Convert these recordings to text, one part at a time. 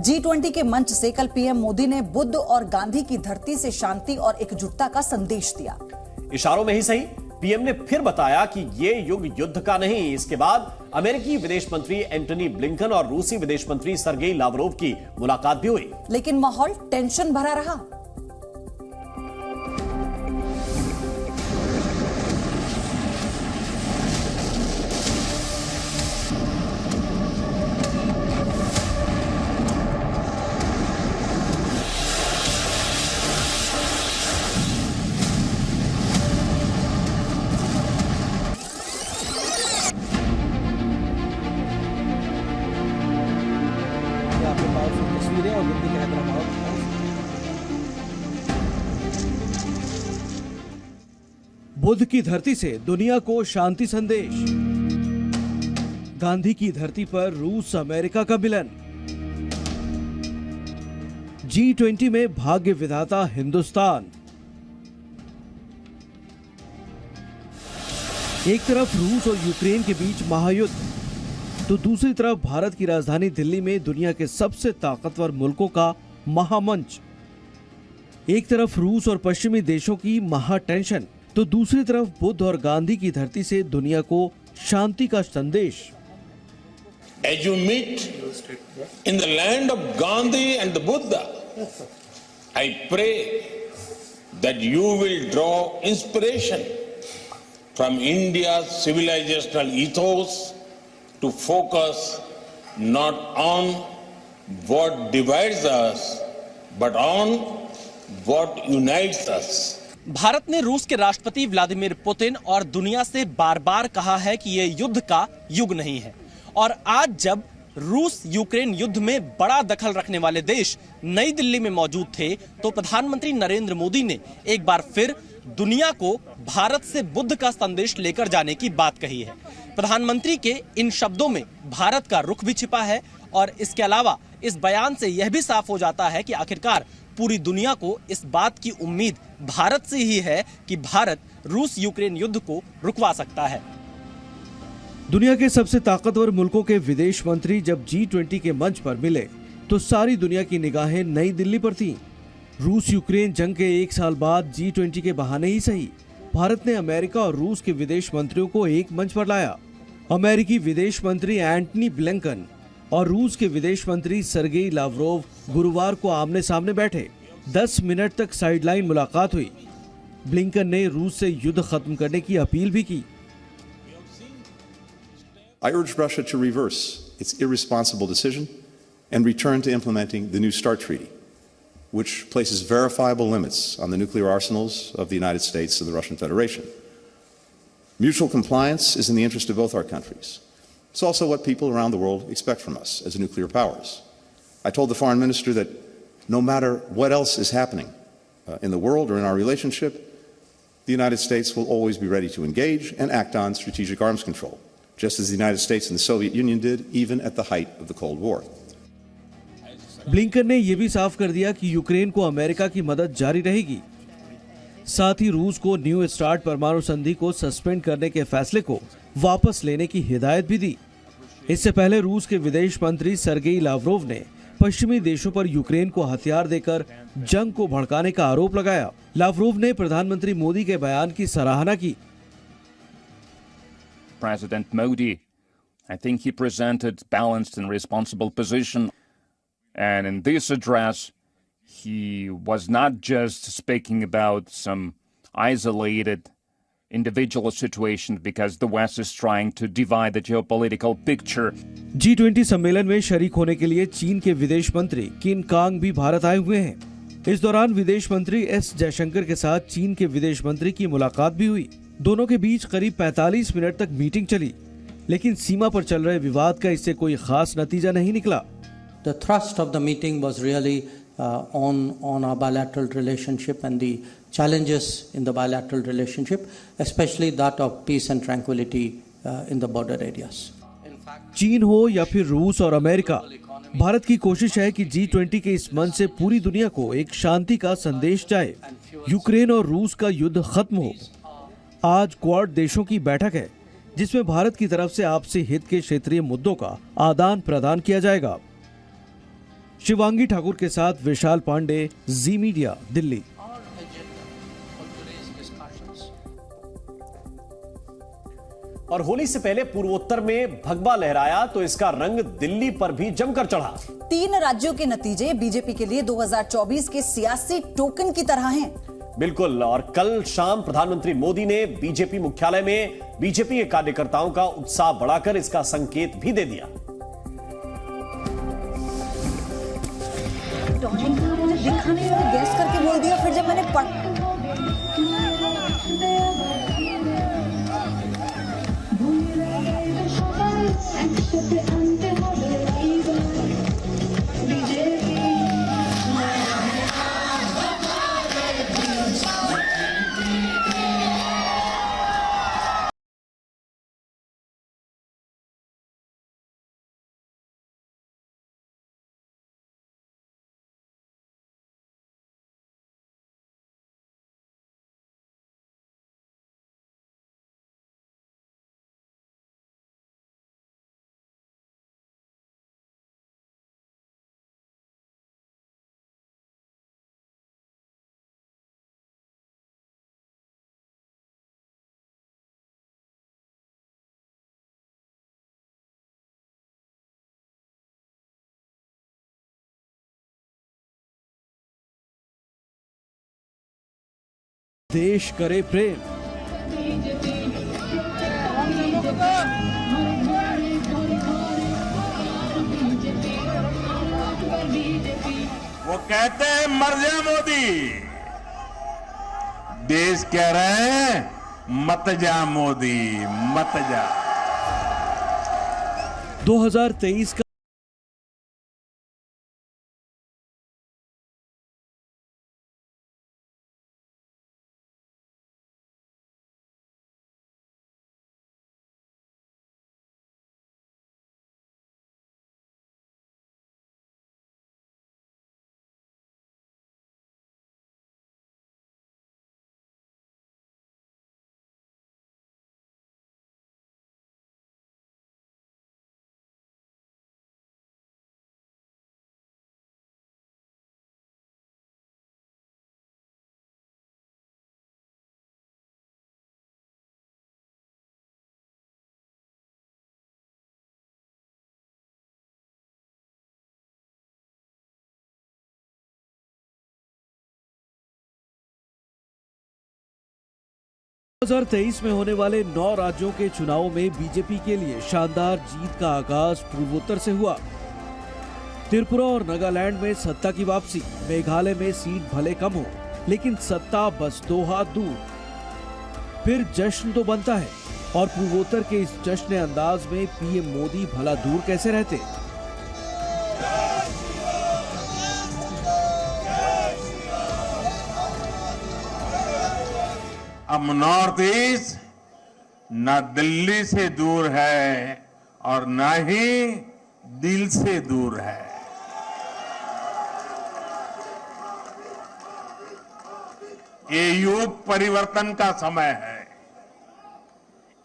G20 के मंच से कल पीएम मोदी ने बुद्ध और गांधी की धरती से शांति और एकजुटता का संदेश दिया। इशारों में ही सही, पीएम ने फिर बताया कि ये युग युद्ध का नहीं। इसके बाद अमेरिकी विदेश मंत्री एंटनी ब्लिंकन और रूसी विदेश मंत्री सर्गेई लावरोव की मुलाकात भी हुई, लेकिन माहौल टेंशन भरा रहा। बुद्ध की धरती से दुनिया को शांति संदेश। गांधी की धरती पर रूस अमेरिका का मिलन। G20 में भाग्य विधाता हिंदुस्तान। एक तरफ रूस और यूक्रेन के बीच महायुद्ध, तो दूसरी तरफ भारत की राजधानी दिल्ली में दुनिया के सबसे ताकतवर मुल्कों का महामंच। एक तरफ रूस और पश्चिमी देशों की महा टेंशन, तो दूसरी तरफ बुद्ध और गांधी की धरती से दुनिया को शांति का संदेश। As you meet in the land of Gandhi and the Buddha, I pray that you will draw inspiration from India's civilizational ethos to focus not on what divides us, but on what unites us. Bharat ने रूस के राष्ट्रपति Vladimir Putin और दुनिया से बार बार कहा है कि यह युद्ध का युग नहीं है, और आज जब रूस यूक्रेन युद्ध में बड़ा दखल रखने वाले देश नई दिल्ली में मौजूद थे, तो प्रधानमंत्री नरेंद्र मोदी ने एक बार फिर दुनिया को भारत से बुद्ध का संदेश लेकर जाने की बात कही है। प्रधानमंत्री के इन शब्दों में भारत का रुख भी छिपा है, और इसके अलावा इस बयान से यह भी साफ हो जाता है कि आखिरकार पूरी दुनिया को इस बात की उम्मीद भारत से ही है कि भारत रूस यूक्रेन युद्ध को रुकवा सकता है। दुनिया के सबसे ताकतवर मुल्कों के विदेश मंत्री जब G20 के मंच पर मिले, तो सारी दुनिया की निगाहें नई दिल्ली पर थीं। रूस यूक्रेन जंग के एक साल बाद G20 के बहाने ही सही, भारत ने अमेरिका और रूस के विदेश मंत्रियों को एक मंच पर लाया। अमेरिकी विदेश मंत्री एंटनी ब्लिंकन और रूस के विदेश मंत्री सर्गेई लावरोव गुरुवार को आमने सामने बैठे। 10 मिनट तक साइडलाइन मुलाकात हुई। ब्लिंकन ने रूस से युद्ध खत्म करने की अपील भी की। I urge Russia to reverse its irresponsible decision and return to implementing the New START Treaty, which places verifiable limits on the nuclear arsenals of the United States and the Russian Federation. Mutual compliance is in the interest of both our countries. It's also what people around the world expect from us as nuclear powers. I told the foreign minister that no matter what else is happening in the world or in our relationship, the United States will always be ready to engage and act on strategic arms control, just as the United States and the Soviet Union did even at the height of the Cold War. Blinken ने यह भी साफ कर दिया कि Ukraine को America की मदद जारी रहेगी। साथ ही रूस को न्यू स्टार्ट परमाणु संधि को सस्पेंड करने के फैसले को वापस लेने की हिदायत भी दी। इससे पहले रूस के विदेश मंत्री सर्गेई लावरोव ने पश्चिमी देशों पर यूक्रेन को हथियार देकर जंग को भड़काने का आरोप लगाया। लावरोव ने प्रधानमंत्री मोदी के बयान की सराहना की। President Modi, I think he presented balanced and responsible position, and in this address he was not just speaking about some isolated individual situation because the West is trying to divide the geopolitical picture. G20 सम्मेलन में शरीक होने के लिए चीन के विदेश मंत्री किन कांग भी भारत आए हुए हैं। इस दौरान विदेश मंत्री एस जयशंकर के साथ चीन के विदेश मंत्री की मुलाकात भी हुई। दोनों के बीच करीब 45 मिनट तक मीटिंग चली, लेकिन सीमा पर चल रहे विवाद का इससे कोई खास नतीजा नहीं निकला। The thrust of the meeting was really on our bilateral relationship and the challenges in the bilateral relationship, especially that of peace and tranquility in the border areas. चीन हो या फिर रूस और अमेरिका, भारत की कोशिश है कि G20 के इस मंच से पूरी दुनिया को एक शांति का संदेश जाए। यूक्रेन और रूस का युद्ध खत्म हो। आज क्वाड देशों की बैठक है, जिसमें भारत की तरफ से आपसी हित के क्षेत्रीय मुद्दों का आदान प्रदान किया जाएगा। शिवांगी ठाकुर के साथ विशाल पांडे, जी मीडिया, दिल्ली। और होली से पहले पूर्वोत्तर में भगवा लहराया तो इसका रंग दिल्ली पर भी जमकर चढ़ा। 3 राज्यों के नतीजे बीजेपी के लिए 2024 के सियासी टोकन की तरह हैं। बिल्कुल। और कल शाम प्रधानमंत्री मोदी ने बीजेपी मुख्यालय में बीजेपी के कार्यकर्ताओं का उत्साह बढ़ाकर इसका संकेत भी दे दिया। दिखाने में गैस करके बोल दिया, फिर जब मैंने देश करे प्रेम। वो कहते हैं मर जा मोदी, देश कह रहे हैं मत जा मोदी, मत जा। 2023 का में होने वाले 9 राज्यों के चुनावों में बीजेपी के लिए शानदार जीत का आगाज पूर्वोत्तर से हुआ। त्रिपुरा और नागालैंड में सत्ता की वापसी, मेघालय में सीट भले कम हो लेकिन सत्ता बस 2 हाथ दूर। फिर जश्न तो बनता है, और पूर्वोत्तर के इस जश्न अंदाज में पीएम मोदी भला दूर कैसे रहते। अब नॉर्थ ईस्ट न दिल्ली से दूर है और न ही दिल से दूर है। ये युग परिवर्तन का समय है,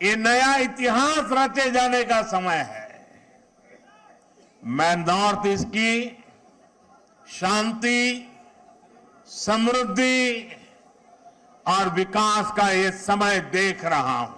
ये नया इतिहास रचे जाने का समय है। मैं नॉर्थ ईस्ट की शांति, समृद्धि और विकास का ये समय देख रहा हूं।